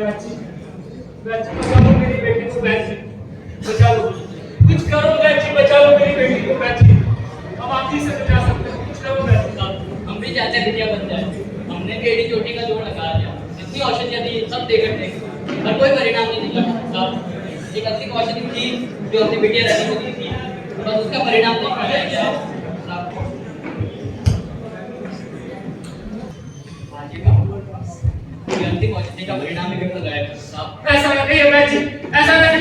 बच्ची बच्ची बचा लो मेरी बेटी को, बच्ची बचा लो, कुछ करो बच्ची, बचा लो मेरी बेटी को बच्ची, हम आप ही से बचा सकते हैं, कुछ करो बच्ची। हम भी चाहते हैं बिटिया बन जाए, हमने भी एडी चोटी का जोड़ लगा दिया, इतनी औषधियां दी, सब देकर थे, पर कोई परिणाम नहीं दिखा साहब। एक असली औषधि थी जो अपनी बिटिया रानी को दी थी, बस उसका परिणाम नहीं पाया गया साहब। अंतिम औषधि का परिणाम भी बिल्कुल गायब साहब। ऐसा नहीं है बच्ची, ऐसा नहीं,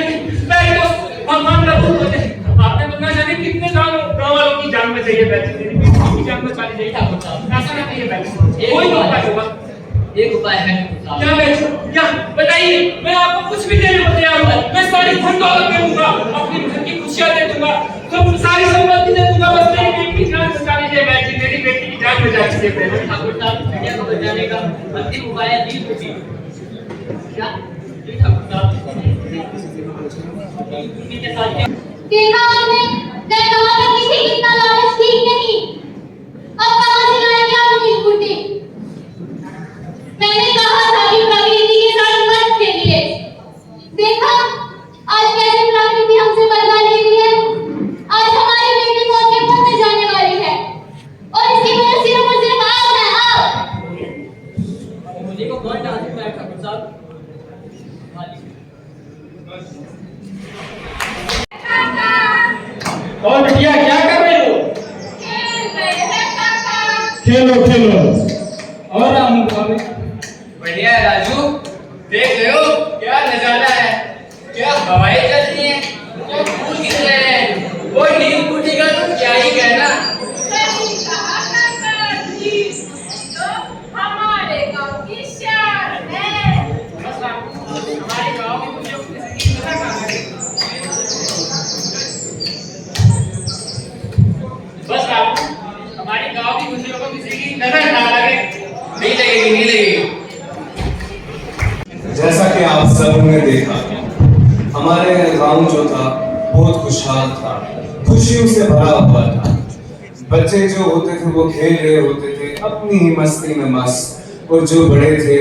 मेरी दोस्त भगवान का भूल होते हैं, आपने तो ना जाने कितने गांव वालों की जान बचाई है बच्ची, मेरी बेटी की जान बचानी चाहिए ठाकुर साहब, ऐसा नहीं है बच्ची, कोई तो उपाय होगा। एक उपाय है क्या बच्ची, क्या बताइए, मैं आपको कुछ भी देने को तैयार हूँ, मैं सारी धन दौलत दे दूंगा, अपनी घर की खुशियां दे दूंगा, सब सारी संपत्ति दे दूंगा, बस मेरी बेटी की जान बचा लीजिए बच्ची, मेरी बेटी की जान बचा लीजिए पहले। ठाकुर साहब, बिटिया को बचाने का अंतिम उपाय है दी छुट्टी। क्या जी ठाकुर साहब, इनके साथ क्या देखा आपने, मैं कहा था किसी इतना लालच ठीक नहीं, अब कहां से लाएंगे आप अपनी स्कूटी? मैंने कहा था कि प्रकृति के साथ मत खेलिए, देखा आज कैसे प्रकृति हमसे बदला ले रही है, आज हमारी बेटी मौत के मुंह में जाने वाली है, और इसकी वजह सिर्फ और सिर्फ आप हैं, आप। मुझे को कौन डाल सकता है ठाकुर साहब? और बिटिया क्या कर रहे हो? खेलो खेलो। और रामू भाभी बढ़िया है राजू, देख रहे हो क्या नजारा है, क्या हवाएं चल रही हैं, क्या फूल खिल रहे हैं, कोई नींद टूटेगा तो क्या ही कहना। हमारे गांव की शान है। बस रामू, हमारे गांव में मुझे किसी की नजर ना लगे, बस रामू, हमारे गांव की खुशियों को किसी की नजर ना लगे। नहीं लगेगी, नहीं लगेगी। जैसा कि आप सबने देखा, हमारे गांव जो था बहुत खुशहाल था, खुशियों से भरा हुआ था। बच्चे जो होते थे वो खेल रहे होते थे अपनी ही मस्ती में मस्त, और जो बड़े थे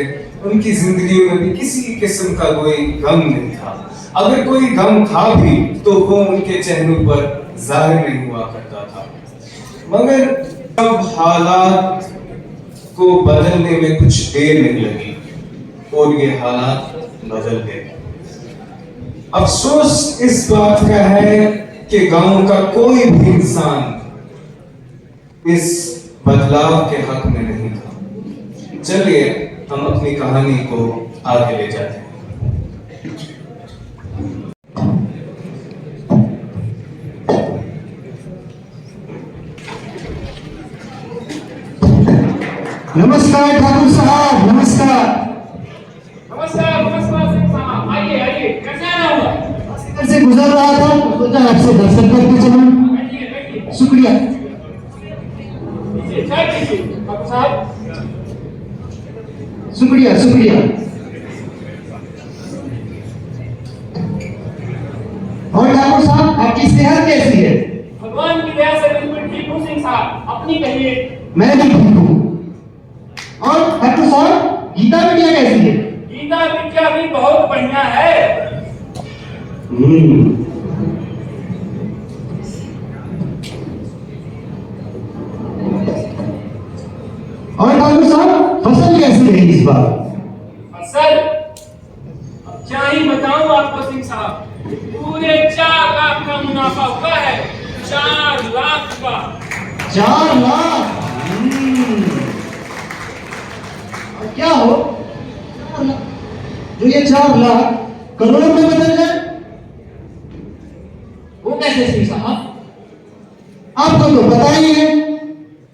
उनकी जिंदगी में भी किसी किस्म का कोई गम नहीं था। अगर कोई गम था भी तो वो उनके चेहरों पर जाहिर नहीं हुआ करता था। मगर अब हालात को बदलने में कुछ देर नहीं लगी और ये हालात बदल गए। अफसोस इस बात का है कि गांव का कोई भी इंसान इस बदलाव के हक में नहीं था। चलिए हम अपनी कहानी को आगे ले जाते हैं। नमस्कार ठाकुर साहब, नमस्कार। नमस्कार नमस्कार सिंह साहब, आइए आइए, कैसे आना हुआ? इधर से गुजर रहा था, सोचा आपसे दर्शन करके चलूं। बैठिए बैठिए, शुक्रिया। चाय पीजिए ठाकुर साहब। शुक्रिया शुक्रिया। और ठाकुर साहब, आपकी सेहत कैसी है? भगवान की दया से बिल्कुल ठीक हूँ सिंह साहब, अपनी कहिए। मैं भी ठीक हूँ। और ठाकुर साहब, गीता बिटिया कैसी है? गीता बिटिया भी बहुत बढ़िया है। और ठाकुर साहब, फसल कैसी रही इस बार? फसल अब क्या ही बताऊं आपको सिंह साहब, पूरे 4 लाख का मुनाफा हुआ है, 4 लाख का। 4 लाख। और क्या हो जो ये 4 लाख करोड़ों में बदल जाए? वो कैसे सिंह साहब? आपको तो पता ही है,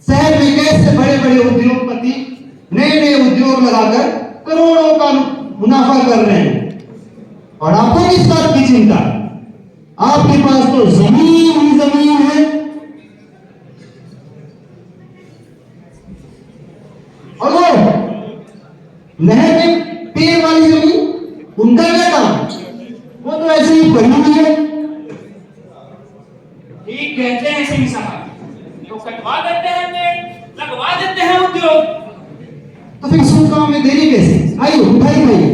शहर में कैसे बड़े बड़े उद्योगपति नए नए उद्योग लगाकर करोड़ों का मुनाफा कर रहे हैं। और आपको किस बात की चिंता? आपके पास तो जमीन ही जमीन है। और वो नहर के पेड़ वाली जमीन, उनका क्या काम? वो तो ऐसे ही पड़ी हुई है। ठीक कहते हैं सिंह साहब, तो कटवा देते हैं पेड़, लगवा देते हैं उद्योग। तो फिर इस काम में देरी कैसे? आइए उठाइए भाई।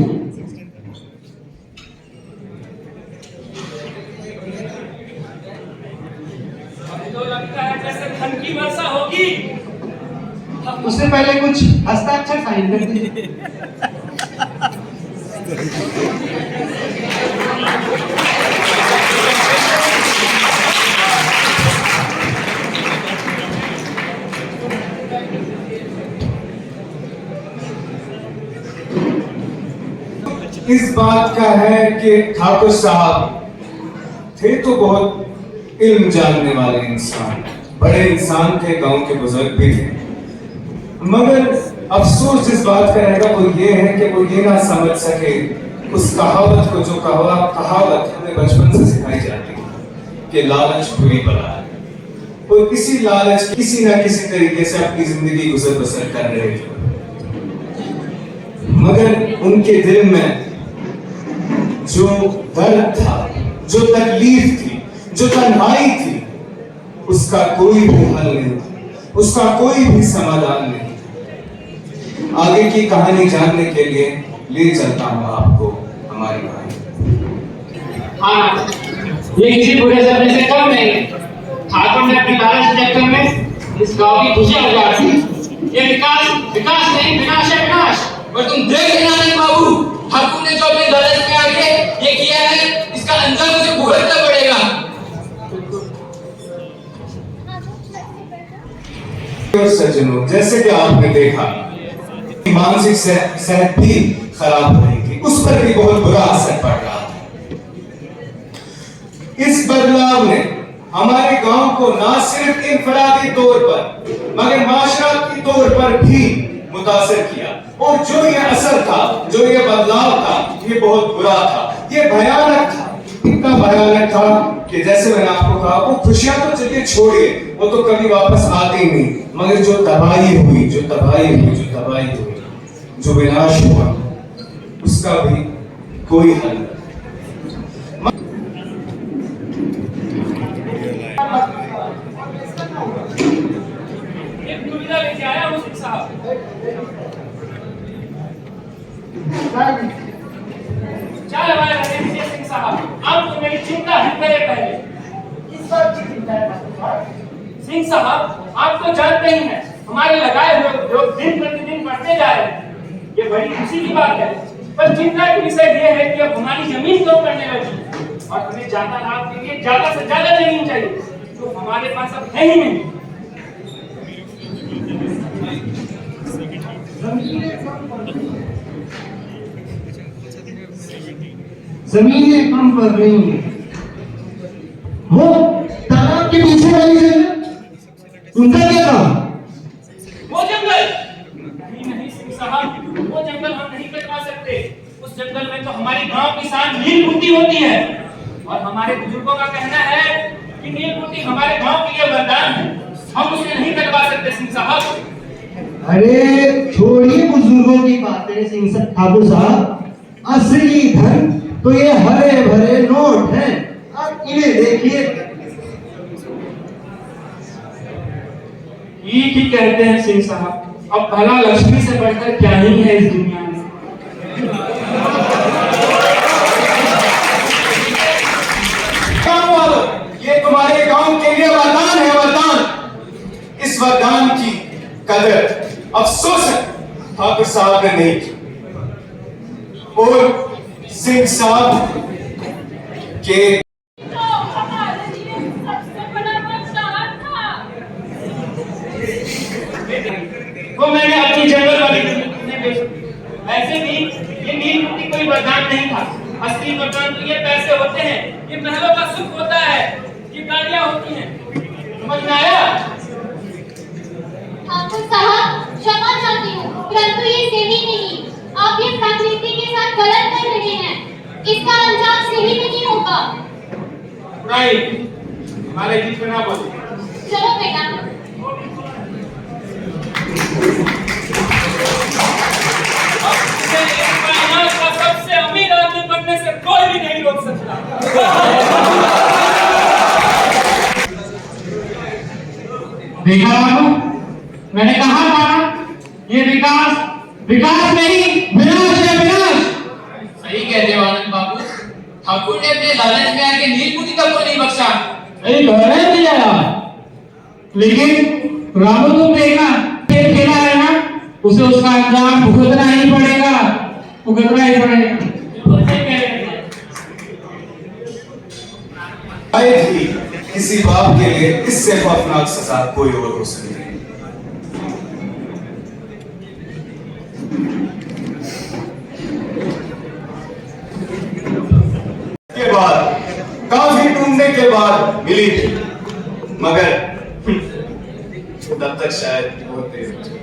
कुछ हस्ताक्षर साइन कर दीजिए। इस बात का है कि ठाकुर साहब थे तो बहुत इल्म जानने वाले इंसान, बड़े इंसान थे, गांव के बुजुर्ग भी थे, मगर अफसोस जिस बात का रहेगा वो ये है कि वो ये ना समझ सके उस कहावत को, जो कहावत हमें बचपन से सिखाई जाती है कि लालच बुरी बला है। वो किसी लालच, किसी ना किसी तरीके से अपनी जिंदगी गुजर बसर कर रहे थे, मगर उनके दिल में जो दर्द था, जो तकलीफ थी, जो तन्हाई थी, उसका कोई भी हल नहीं, उसका कोई भी समाधान नहीं। आगे की कहानी जानने के लिए ले चलता हूं आपको हमारी कहानी। हाँ, ये किसी बुरे सपने से कम नहीं। ठाकुर ने अपनी लालच के चक्कर में इस गांव की खुशियां उजाड़ दी। ये विकास नहीं, विनाश है, विनाश। पर तुम देख लेना नहीं बाबू, ठाकुर ने जो अपने लालच में आके ये किया है, इसका अंजाम मुझे भुगतना पड़ेगा। और सज्जनों, जैसे कि आपने देखा मानसिक सेहत भी खराब हो रही थी, उस पर भी बहुत बुरा असर पड़ रहा था। इस बदलाव ने हमारे गांव को ना सिर्फ इंफरादी तौर पर मगर माशराती तौर पर भी मुतासिर किया, और जो ये असर था, जो ये बदलाव था, ये बहुत बुरा था, ये भयानक था। इतना भयानक था कि जैसे मैंने आपको कहा, वो खुशियां तो चलिए छोड़िए, वो तो कभी वापस आती नहीं, मगर जो तबाही हुई, जो विनाश हुआ, उसका भी कोई हल नहीं। एक दुविधा लेके आया हूं सिंह साहब। चल हमारे रणजीत सिंह साहब, आप तो मेरी चिंता ही करे पहले। इस बात की चिंता है सिंह साहब, आप तो जानते ही हैं हमारे लगाए हुए उद्योग दिन प्रतिदिन बढ़ते जा रहे हैं। ये बड़ी खुशी की बात है, पर चिंता की विषय ये है कि अब हमारी जमीन कम पड़ने लगी और हमें ज्यादा लाभ के लिए ज्यादा से ज्यादा जमीन चाहिए, तो हमारे पास अब है ही नहीं। जमीनें कम पड़ रही हैं। वो तालाब के पीछे वाली जमीन, उनका क्या काम? वो जंगल नहीं सिंह साहब, वो जंगल हम नहीं कटवा सकते। उस जंगल में तो हमारी गांव की शान नील बूटी होती है, और हमारे बुजुर्गों का कहना है कि नील बूटी हमारे गांव के लिए वरदान है। हम उसे नहीं कटवा सकते सिंह साहब। अरे छोड़िए बुजुर्गों की बातें सिंह ठाकुर साहब, असली धन तो ये हरे भरे नोट हैं। आप इन्हें देखिए। ठीक ही कहते हैं सिंह साहब, अब भला लक्ष्मी से बढ़कर क्या ही है इस दुनिया में। गांव वालों, ये तुम्हारे गांव के लिए वरदान है, वरदान। इस वरदान की कदर अफसोस है ठाकुर साहब ने नहीं की, और सिंह साहब के वो मैंने अपनी जंगल वाली ने बेच दी। वैसे भी ये नील बूटी कोई वरदान नहीं था, असली वरदान तो ये पैसे होते हैं, ये महलों का सुख होता है, ये गाड़ियां होती हैं। समझ में आया? ठाकुर साहब, क्षमा चाहती हूँ, परंतु ये सही नहीं। आप ये प्रकृति के साथ गलत कर रहे हैं, इसका अंजाम सही नहीं होगा। राइट, हमारे बीच में ना बोलो। चलो बेटा। का सबसे अमीर आदमी बनने से कोई भी नहीं रोक सकता। देखा बाबू, मैंने कहा था ये विकास नहीं, विनाश है, विनाश। सही कहते हो आनंद बाबू, ठाकुर ने अपने लालच में आके नील बूटी तक को नहीं बख्शा। अरे गौरव नहीं आया, लेकिन रामू तुम देखना खेल खेला है ना, उसे उसका अंजाम भुगतना ही पड़ेगा, भुगतना ही पड़ेगा। बिल्कुल सही कह रहे हैं। शायद ही किसी बाप के लिए इससे खौफनाक सजा कोई और हो सकती है। के बाद काफी ढूंढने के बाद मिली थी, मगर तब तक शायद बहुत देर हो चुकी।